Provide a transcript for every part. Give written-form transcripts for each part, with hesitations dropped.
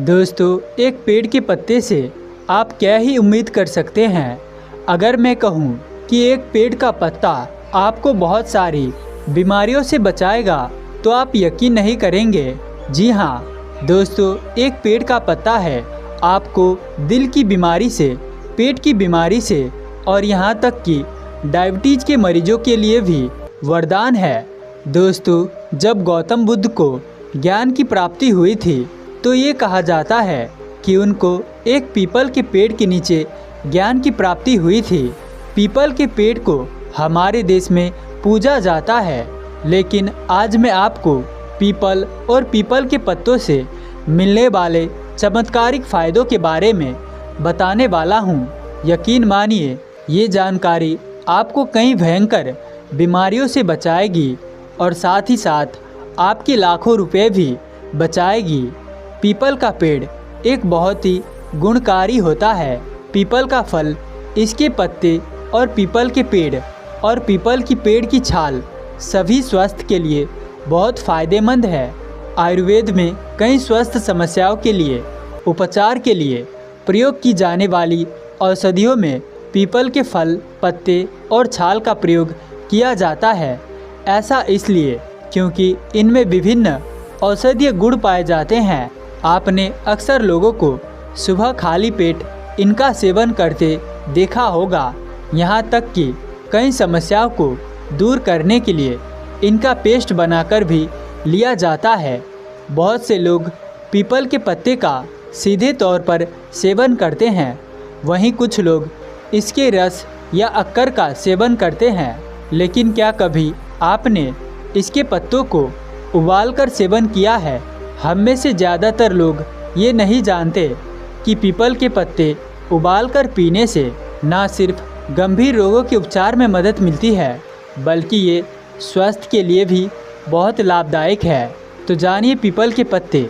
दोस्तों, एक पेड़ के पत्ते से आप क्या ही उम्मीद कर सकते हैं। अगर मैं कहूँ कि एक पेड़ का पत्ता आपको बहुत सारी बीमारियों से बचाएगा तो आप यकीन नहीं करेंगे। जी हाँ दोस्तों, एक पेड़ का पत्ता है आपको दिल की बीमारी से, पेट की बीमारी से और यहाँ तक कि डायबिटीज के मरीजों के लिए भी वरदान है। दोस्तों, जब गौतम बुद्ध को ज्ञान की प्राप्ति हुई थी तो ये कहा जाता है कि उनको एक पीपल के पेड़ के नीचे ज्ञान की प्राप्ति हुई थी। पीपल के पेड़ को हमारे देश में पूजा जाता है, लेकिन आज मैं आपको पीपल और पीपल के पत्तों से मिलने वाले चमत्कारिक फ़ायदों के बारे में बताने वाला हूँ। यकीन मानिए, ये जानकारी आपको कई भयंकर बीमारियों से बचाएगी और साथ ही साथ आपके लाखों रुपए भी बचाएगी। पीपल का पेड़ एक बहुत ही गुणकारी होता है। पीपल का फल, इसके पत्ते और पीपल के पेड़ और पीपल की पेड़ की छाल सभी स्वास्थ्य के लिए बहुत फ़ायदेमंद है। आयुर्वेद में कई स्वास्थ्य समस्याओं के लिए उपचार के लिए प्रयोग की जाने वाली औषधियों में पीपल के फल, पत्ते और छाल का प्रयोग किया जाता है। ऐसा इसलिए क्योंकि इनमें विभिन्न औषधीय गुण पाए जाते हैं। आपने अक्सर लोगों को सुबह खाली पेट इनका सेवन करते देखा होगा। यहाँ तक कि कई समस्याओं को दूर करने के लिए इनका पेस्ट बनाकर भी लिया जाता है। बहुत से लोग पीपल के पत्ते का सीधे तौर पर सेवन करते हैं, वहीं कुछ लोग इसके रस या अक्कर का सेवन करते हैं। लेकिन क्या कभी आपने इसके पत्तों को उबालकर सेवन किया है? हम में से ज़्यादातर लोग ये नहीं जानते कि पीपल के पत्ते उबालकर पीने से न सिर्फ गंभीर रोगों के उपचार में मदद मिलती है, बल्कि ये स्वास्थ्य के लिए भी बहुत लाभदायक है। तो जानिए पीपल के पत्ते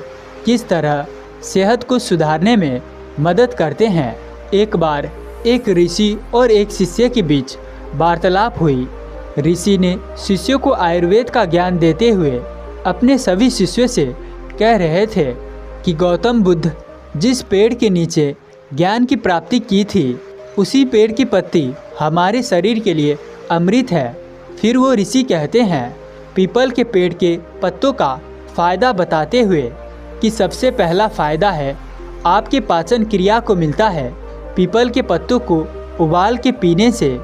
किस तरह सेहत को सुधारने में मदद करते हैं। एक बार एक ऋषि और एक शिष्य के बीच वार्तालाप हुई। ऋषि ने शिष्यों को आयुर्वेद का ज्ञान देते हुए अपने सभी शिष्यों से कह रहे थे कि गौतम बुद्ध जिस पेड़ के नीचे ज्ञान की प्राप्ति की थी, उसी पेड़ की पत्ती हमारे शरीर के लिए अमृत है। फिर वो ऋषि कहते हैं पीपल के पेड़ के पत्तों का फ़ायदा बताते हुए कि सबसे पहला फ़ायदा है आपके पाचन क्रिया को मिलता है। पीपल के पत्तों को उबाल के पीने से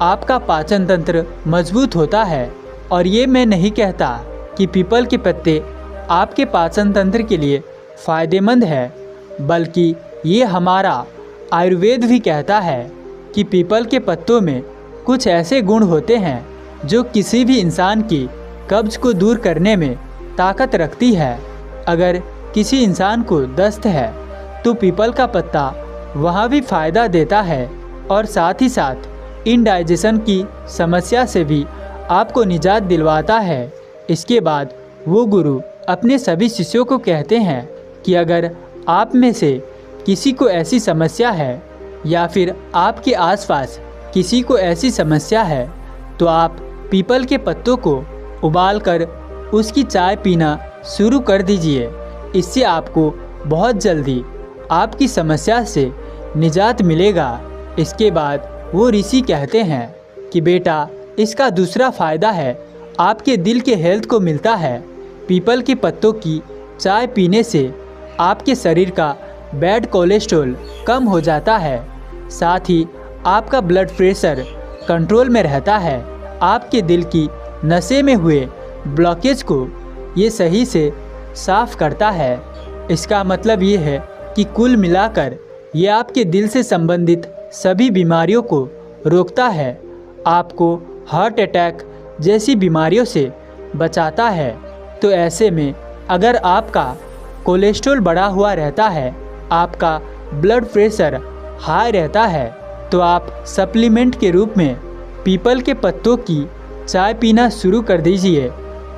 आपका पाचन तंत्र मजबूत होता है। और ये मैं नहीं कहता कि पीपल के पत्ते आपके पाचन तंत्र के लिए फ़ायदेमंद है, बल्कि ये हमारा आयुर्वेद भी कहता है कि पीपल के पत्तों में कुछ ऐसे गुण होते हैं जो किसी भी इंसान की कब्ज़ को दूर करने में ताकत रखती है। अगर किसी इंसान को दस्त है तो पीपल का पत्ता वहाँ भी फ़ायदा देता है और साथ ही साथ इंडाइजेशन की समस्या से भी आपको निजात दिलवाता है। इसके बाद वो गुरु अपने सभी शिष्यों को कहते हैं कि अगर आप में से किसी को ऐसी समस्या है या फिर आपके आसपास किसी को ऐसी समस्या है तो आप पीपल के पत्तों को उबालकर उसकी चाय पीना शुरू कर दीजिए। इससे आपको बहुत जल्दी आपकी समस्या से निजात मिलेगा। इसके बाद वो ऋषि कहते हैं कि बेटा, इसका दूसरा फ़ायदा है आपके दिल के हेल्थ को मिलता है। पीपल के पत्तों की चाय पीने से आपके शरीर का बैड कोलेस्ट्रॉल कम हो जाता है, साथ ही आपका ब्लड प्रेशर कंट्रोल में रहता है। आपके दिल की नसें में हुए ब्लॉकेज को ये सही से साफ करता है। इसका मतलब ये है कि कुल मिलाकर ये आपके दिल से संबंधित सभी बीमारियों को रोकता है, आपको हार्ट अटैक जैसी बीमारियों से बचाता है। तो ऐसे में अगर आपका कोलेस्ट्रॉल बढ़ा हुआ रहता है, आपका ब्लड प्रेशर हाई रहता है, तो आप सप्लीमेंट के रूप में पीपल के पत्तों की चाय पीना शुरू कर दीजिए,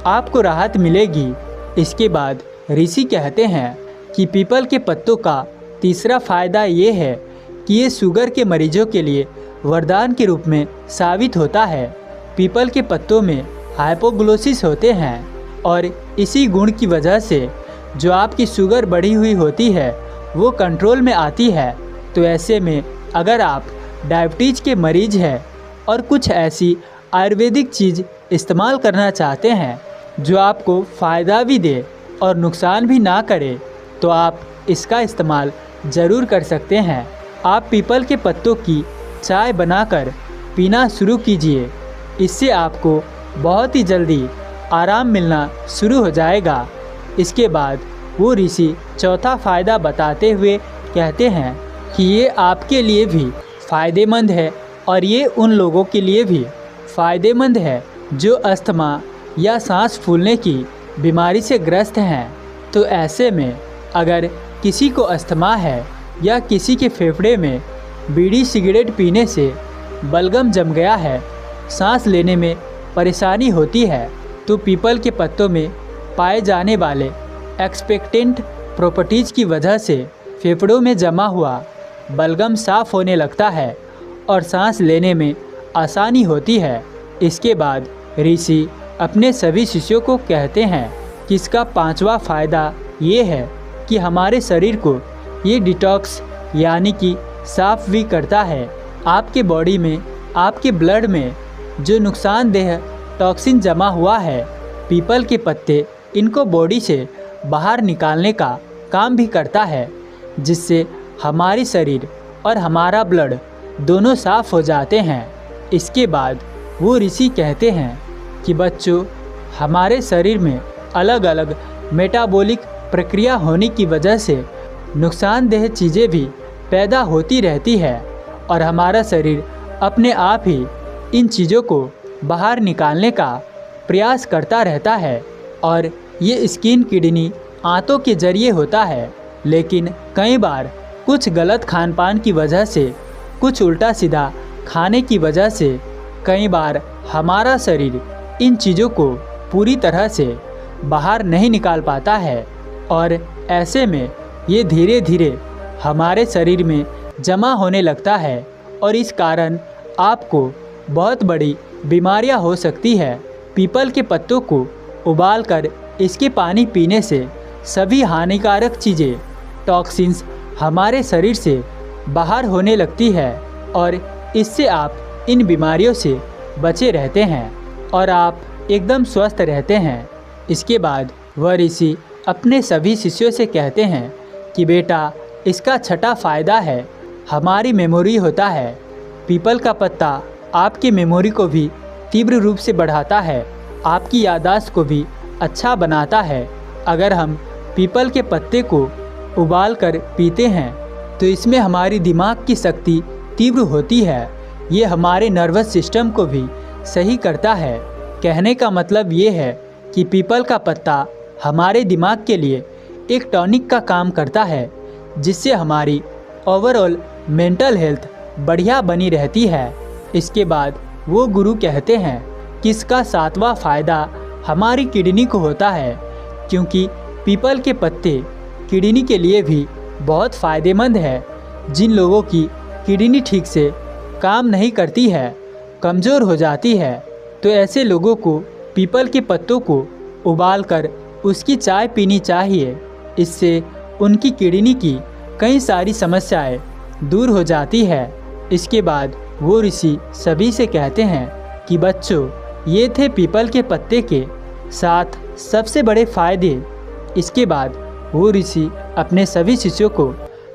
आपको राहत मिलेगी। इसके बाद ऋषि कहते हैं कि पीपल के पत्तों का तीसरा फ़ायदा ये है कि ये शुगर के मरीजों के लिए वरदान के रूप में साबित होता है। पीपल के पत्तों में हाइपोग्लोसिस होते हैं और इसी गुण की वजह से जो आपकी शुगर बढ़ी हुई होती है वो कंट्रोल में आती है। तो ऐसे में अगर आप डायबिटीज़ के मरीज हैं और कुछ ऐसी आयुर्वेदिक चीज़ इस्तेमाल करना चाहते हैं जो आपको फ़ायदा भी दे और नुकसान भी ना करे, तो आप इसका इस्तेमाल ज़रूर कर सकते हैं। आप पीपल के पत्तों की चाय बनाकर पीना शुरू कीजिए। इससे आपको बहुत ही जल्दी आराम मिलना शुरू हो जाएगा। इसके बाद वो ऋषि चौथा फ़ायदा बताते हुए कहते हैं कि ये आपके लिए भी फ़ायदेमंद है और ये उन लोगों के लिए भी फ़ायदेमंद है जो अस्थमा या सांस फूलने की बीमारी से ग्रस्त हैं। तो ऐसे में अगर किसी को अस्थमा है या किसी के फेफड़े में बीड़ी सिगरेट पीने से बलगम जम गया है, सांस लेने में परेशानी होती है, तो पीपल के पत्तों में पाए जाने वाले एक्सपेक्टेंट प्रॉपर्टीज़ की वजह से फेफड़ों में जमा हुआ बलगम साफ होने लगता है और सांस लेने में आसानी होती है। इसके बाद ऋषि अपने सभी शिष्यों को कहते हैं कि इसका पांचवा फ़ायदा ये है कि हमारे शरीर को ये डिटॉक्स यानी कि साफ भी करता है। आपके बॉडी में, आपके ब्लड में जो नुकसानदेह टॉक्सिन जमा हुआ है, पीपल के पत्ते इनको बॉडी से बाहर निकालने का काम भी करता है, जिससे हमारी शरीर और हमारा ब्लड दोनों साफ हो जाते हैं। इसके बाद वो ऋषि कहते हैं कि बच्चों, हमारे शरीर में अलग अलग मेटाबॉलिक प्रक्रिया होने की वजह से नुकसानदेह चीज़ें भी पैदा होती रहती है और हमारा शरीर अपने आप ही इन चीज़ों को बाहर निकालने का प्रयास करता रहता है। और ये स्किन किडनी आंतों के जरिए होता है, लेकिन कई बार कुछ गलत खान पान की वजह से, कुछ उल्टा सीधा खाने की वजह से कई बार हमारा शरीर इन चीज़ों को पूरी तरह से बाहर नहीं निकाल पाता है और ऐसे में ये धीरे धीरे हमारे शरीर में जमा होने लगता है और इस कारण आपको बहुत बड़ी बीमारियां हो सकती है। पीपल के पत्तों को उबालकर इसके पानी पीने से सभी हानिकारक चीज़ें, टॉक्सिन्स हमारे शरीर से बाहर होने लगती है और इससे आप इन बीमारियों से बचे रहते हैं और आप एकदम स्वस्थ रहते हैं। इसके बाद वह ऋषि अपने सभी शिष्यों से कहते हैं कि बेटा, इसका छठा फ़ायदा है हमारी मेमोरी होता है। पीपल का पत्ता आपकी मेमोरी को भी तीव्र रूप से बढ़ाता है, आपकी याददाश्त को भी अच्छा बनाता है। अगर हम पीपल के पत्ते को उबाल कर पीते हैं तो इसमें हमारी दिमाग की शक्ति तीव्र होती है। ये हमारे नर्वस सिस्टम को भी सही करता है। कहने का मतलब ये है कि पीपल का पत्ता हमारे दिमाग के लिए एक टॉनिक का काम करता है, जिससे हमारी ओवरऑल मेंटल हेल्थ बढ़िया बनी रहती है। इसके बाद वो गुरु कहते हैं कि इसका सातवां फ़ायदा हमारी किडनी को होता है, क्योंकि पीपल के पत्ते किडनी के लिए भी बहुत फ़ायदेमंद है। जिन लोगों की किडनी ठीक से काम नहीं करती है, कमज़ोर हो जाती है, तो ऐसे लोगों को पीपल के पत्तों को उबालकर उसकी चाय पीनी चाहिए। इससे उनकी किडनी की कई सारी समस्याएं दूर हो जाती है। इसके बाद वो ऋषि सभी से कहते हैं कि बच्चों, ये थे पीपल के पत्ते के 7 सबसे बड़े फ़ायदे। इसके बाद वो ऋषि अपने सभी शिष्यों को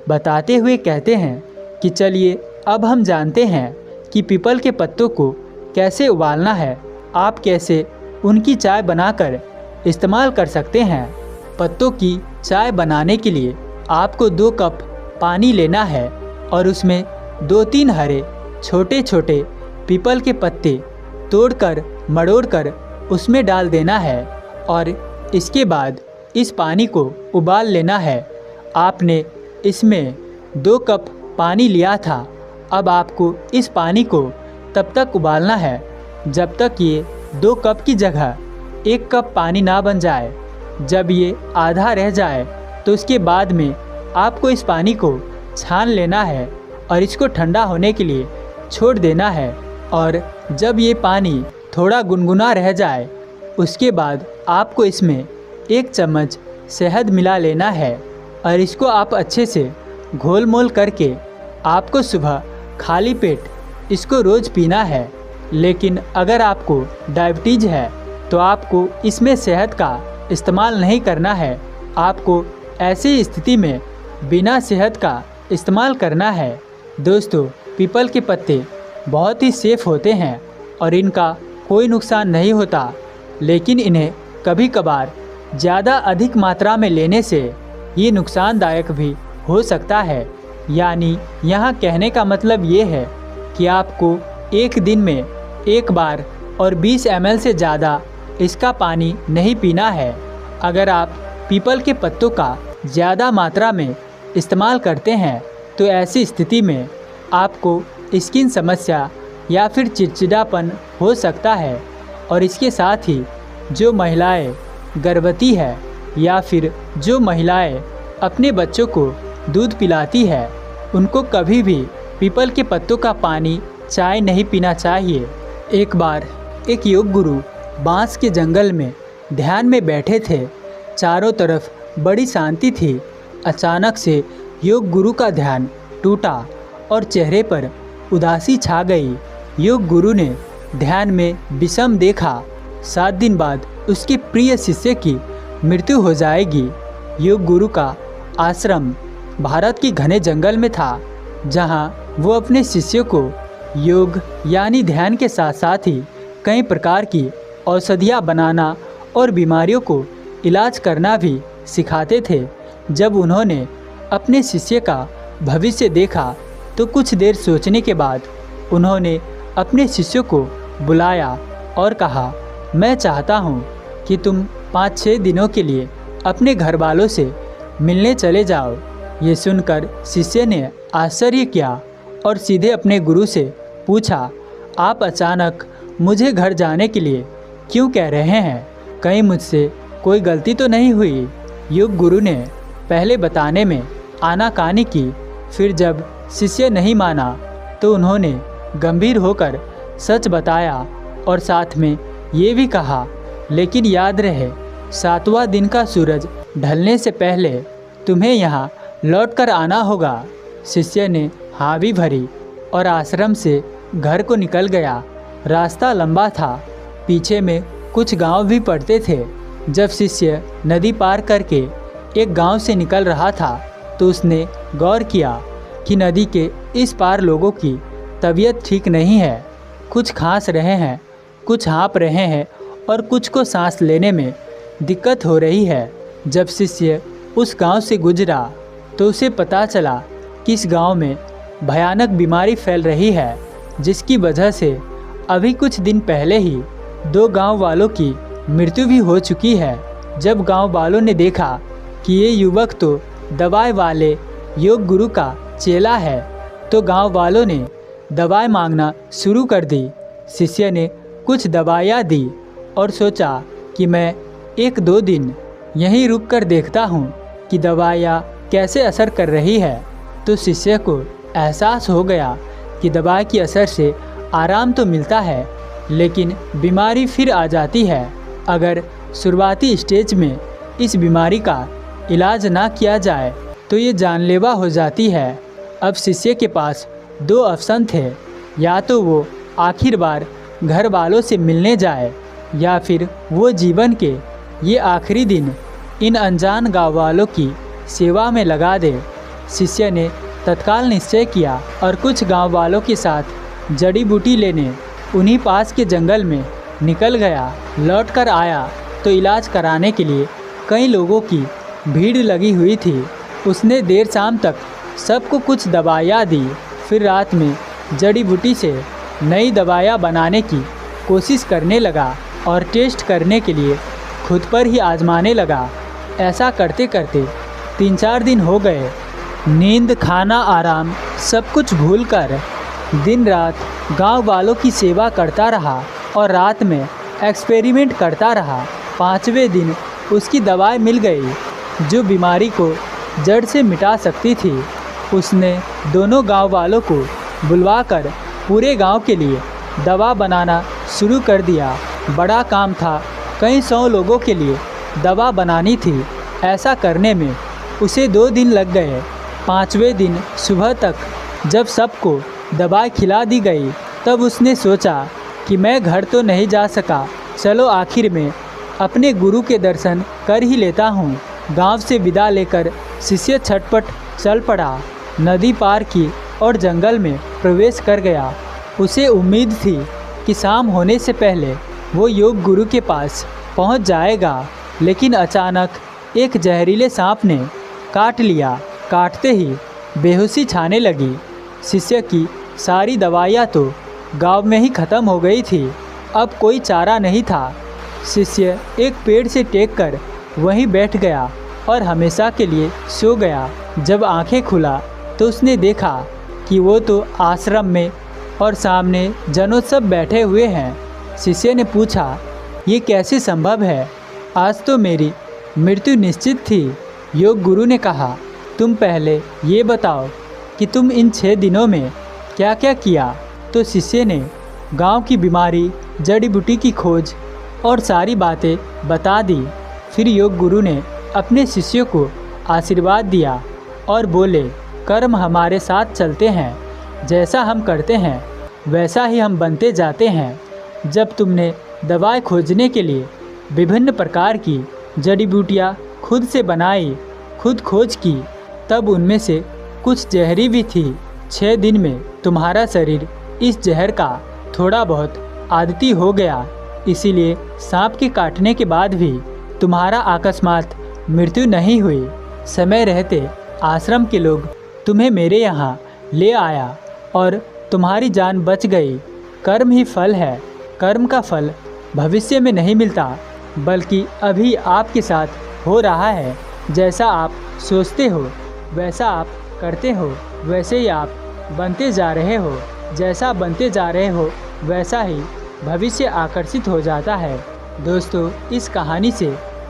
बताते हुए कहते हैं कि चलिए अब हम जानते हैं कि पीपल के पत्तों को कैसे उबालना है, आप कैसे उनकी चाय बनाकर इस्तेमाल कर सकते हैं। पत्तों की चाय बनाने के लिए आपको 2 कप पानी लेना है और उसमें 2-3 हरे छोटे छोटे पीपल के पत्ते तोड़कर मड़ोड़कर उसमें डाल देना है और इसके बाद इस पानी को उबाल लेना है। आपने इसमें 2 कप पानी लिया था, अब आपको इस पानी को तब तक उबालना है जब तक ये 2 कप की जगह 1 कप पानी ना बन जाए। जब ये आधा रह जाए तो उसके बाद में आपको इस पानी को छान लेना है और इसको ठंडा होने के लिए छोड़ देना है। और जब ये पानी थोड़ा गुनगुना रह जाए उसके बाद आपको इसमें 1 चम्मच शहद मिला लेना है और इसको आप अच्छे से घोल मोल करके आपको सुबह खाली पेट इसको रोज़ पीना है। लेकिन अगर आपको डायबिटीज़ है तो आपको इसमें शहद का इस्तेमाल नहीं करना है। आपको ऐसी स्थिति में बिना शहद का इस्तेमाल करना है। दोस्तों, पीपल के पत्ते बहुत ही सेफ़ होते हैं और इनका कोई नुकसान नहीं होता, लेकिन इन्हें कभी कभार ज़्यादा अधिक मात्रा में लेने से ये नुकसानदायक भी हो सकता है। यानी यहाँ कहने का मतलब ये है कि आपको एक दिन में एक बार और 20 ml से ज़्यादा इसका पानी नहीं पीना है। अगर आप पीपल के पत्तों का ज़्यादा मात्रा में इस्तेमाल करते हैं तो ऐसी स्थिति में आपको स्किन समस्या या फिर चिड़चिड़ापन हो सकता है। और इसके साथ ही जो महिलाएं गर्भवती है या फिर जो महिलाएं अपने बच्चों को दूध पिलाती है, उनको कभी भी पीपल के पत्तों का पानी चाय नहीं पीना चाहिए। एक बार एक योग गुरु बांस के जंगल में ध्यान में बैठे थे। चारों तरफ बड़ी शांति थी। अचानक से योग गुरु का ध्यान टूटा और चेहरे पर उदासी छा गई। योग गुरु ने ध्यान में विषम देखा। 7 दिन बाद उसके प्रिय शिष्य की मृत्यु हो जाएगी। योग गुरु का आश्रम भारत के घने जंगल में था, जहां वो अपने शिष्यों को योग यानी ध्यान के साथ साथ ही कई प्रकार की औषधियाँ बनाना और बीमारियों को इलाज करना भी सिखाते थे। जब उन्होंने अपने शिष्य का भविष्य देखा तो कुछ देर सोचने के बाद उन्होंने अपने शिष्यों को बुलाया और कहा, मैं चाहता हूँ कि तुम 5-6 दिनों के लिए अपने घर वालों से मिलने चले जाओ। ये सुनकर शिष्य ने आश्चर्य किया और सीधे अपने गुरु से पूछा, आप अचानक मुझे घर जाने के लिए क्यों कह रहे हैं? कहीं मुझसे कोई गलती तो नहीं हुई? योग गुरु ने पहले बताने में आनाकानी की। फिर जब शिष्य नहीं माना तो उन्होंने गंभीर होकर सच बताया और साथ में ये भी कहा, लेकिन याद रहे 7वां दिन का सूरज ढलने से पहले तुम्हें यहाँ लौटकर आना होगा। शिष्य ने हाँ भी भरी और आश्रम से घर को निकल गया। रास्ता लंबा था, पीछे में कुछ गांव भी पड़ते थे। जब शिष्य नदी पार करके एक गांव से निकल रहा था तो उसने गौर किया कि नदी के इस पार लोगों की तबीयत ठीक नहीं है। कुछ खांस रहे हैं, कुछ हाँफ रहे हैं और कुछ को सांस लेने में दिक्कत हो रही है। जब शिष्य उस गांव से गुजरा तो उसे पता चला कि इस गांव में भयानक बीमारी फैल रही है, जिसकी वजह से अभी कुछ दिन पहले ही 2 गांव वालों की मृत्यु भी हो चुकी है। जब गांव वालों ने देखा कि ये युवक तो दवाई वाले योग गुरु का चेला है तो गांव वालों ने दवाई मांगना शुरू कर दी। शिष्य ने कुछ दवाइयाँ दी और सोचा कि मैं 1-2 दिन यहीं रुक कर देखता हूँ कि दवाइयाँ कैसे असर कर रही है। तो शिष्य को एहसास हो गया कि दवाई के असर से आराम तो मिलता है, लेकिन बीमारी फिर आ जाती है। अगर शुरुआती स्टेज में इस बीमारी का इलाज ना किया जाए तो ये जानलेवा हो जाती है। अब शिष्य के पास 2 ऑप्शन थे, या तो वो आखिर बार घर वालों से मिलने जाए या फिर वो जीवन के ये आखिरी दिन इन अनजान गाँव वालों की सेवा में लगा दे। शिष्य ने तत्काल निश्चय किया और कुछ गांव वालों के साथ जड़ी बूटी लेने उन्हीं पास के जंगल में निकल गया। लौटकर आया तो इलाज कराने के लिए कई लोगों की भीड़ लगी हुई थी। उसने देर शाम तक सबको कुछ दवाइयाँ दी। फिर रात में जड़ी बूटी से नई दवाइयाँ बनाने की कोशिश करने लगा और टेस्ट करने के लिए खुद पर ही आजमाने लगा। ऐसा करते करते 3-4 दिन हो गए। नींद, खाना, आराम सब कुछ भूलकर दिन रात गांव वालों की सेवा करता रहा और रात में एक्सपेरिमेंट करता रहा। 5वें दिन उसकी दवाई मिल गई जो बीमारी को जड़ से मिटा सकती थी। उसने दोनों गांव वालों को बुलवाकर पूरे गांव के लिए दवा बनाना शुरू कर दिया। बड़ा काम था, कई 100 लोगों के लिए दवा बनानी थी। ऐसा करने में उसे 2 दिन लग गए। 5वें दिन सुबह तक जब सबको दवाई खिला दी गई तब उसने सोचा कि मैं घर तो नहीं जा सका, चलो आखिर में अपने गुरु के दर्शन कर ही लेता हूँ। गांव से विदा लेकर शिष्य छटपट चल पड़ा, नदी पार की और जंगल में प्रवेश कर गया। उसे उम्मीद थी कि शाम होने से पहले वो योग गुरु के पास पहुंच जाएगा, लेकिन अचानक एक जहरीले सांप ने काट लिया। काटते ही बेहोशी छाने लगी। शिष्य की सारी दवाइयाँ तो गांव में ही ख़त्म हो गई थी, अब कोई चारा नहीं था। शिष्य एक पेड़ से टेक कर वहीं बैठ गया और हमेशा के लिए सो गया। जब आंखें खुला तो उसने देखा कि वो तो आश्रम में और सामने जनोत्सव बैठे हुए हैं। शिष्य ने पूछा, ये कैसे संभव है? आज तो मेरी मृत्यु निश्चित थी। योग गुरु ने कहा, तुम पहले ये बताओ कि तुम इन 6 दिनों में क्या क्या किया? तो शिष्य ने गांव की बीमारी, जड़ी बूटी की खोज और सारी बातें बता दी। फिर योग गुरु ने अपने शिष्यों को आशीर्वाद दिया और बोले, कर्म हमारे साथ चलते हैं, जैसा हम करते हैं वैसा ही हम बनते जाते हैं। जब तुमने दवाई खोजने के लिए विभिन्न प्रकार की जड़ी बूटियाँ खुद से बनाई, खुद खोज की, तब उनमें से कुछ जहरी भी थी। 6 दिन में तुम्हारा शरीर इस जहर का थोड़ा बहुत आदती हो गया, इसीलिए सांप के काटने के बाद भी तुम्हारा अकस्मात मृत्यु नहीं हुई। समय रहते आश्रम के लोग तुम्हें मेरे यहाँ ले आया और तुम्हारी जान बच गई। कर्म ही फल है। कर्म का फल भविष्य में नहीं मिलता, बल्कि अभी आपके साथ हो रहा है। जैसा आप सोचते हो वैसा आप करते हो, वैसे ही आप बनते जा रहे हो। जैसा बनते जा रहे हो वैसा ही भविष्य आकर्षित हो जाता है। दोस्तों, इस कहानी से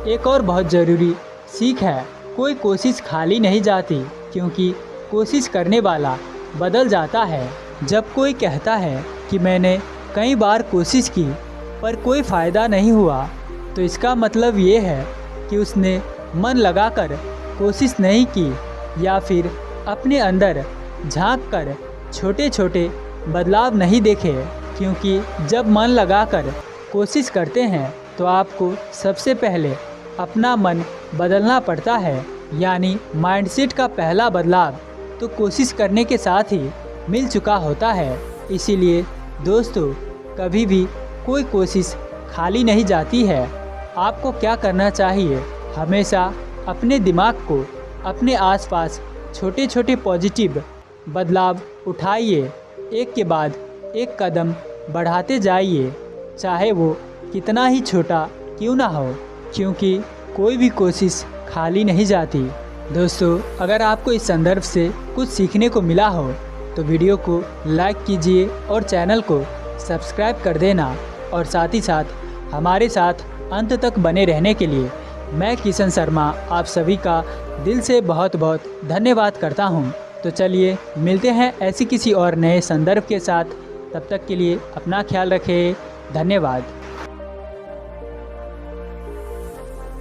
एक और बहुत ज़रूरी सीख है, कोई कोशिश खाली नहीं जाती, क्योंकि कोशिश करने वाला बदल जाता है। जब कोई कहता है कि मैंने कई बार कोशिश की पर कोई फ़ायदा नहीं हुआ, तो इसका मतलब ये है कि उसने मन लगाकर कोशिश नहीं की या फिर अपने अंदर झांक कर छोटे छोटे बदलाव नहीं देखे। क्योंकि जब मन लगाकर कोशिश करते हैं तो आपको सबसे पहले अपना मन बदलना पड़ता है, यानी माइंडसेट का पहला बदलाव तो कोशिश करने के साथ ही मिल चुका होता है। इसीलिए दोस्तों, कभी भी कोई कोशिश खाली नहीं जाती है। आपको क्या करना चाहिए? हमेशा अपने दिमाग को अपने आसपास छोटे छोटे पॉजिटिव बदलाव उठाइए, एक के बाद एक कदम बढ़ाते जाइए, चाहे वो कितना ही छोटा क्यों ना हो, क्योंकि कोई भी कोशिश खाली नहीं जाती। दोस्तों, अगर आपको इस संदर्भ से कुछ सीखने को मिला हो तो वीडियो को लाइक कीजिए और चैनल को सब्सक्राइब कर देना, और साथ ही साथ हमारे साथ अंत तक बने रहने के लिए मैं किशन शर्मा आप सभी का दिल से बहुत बहुत धन्यवाद करता हूं। तो चलिए मिलते हैं ऐसी किसी और नए संदर्भ के साथ। तब तक के लिए अपना ख्याल रखें। धन्यवाद।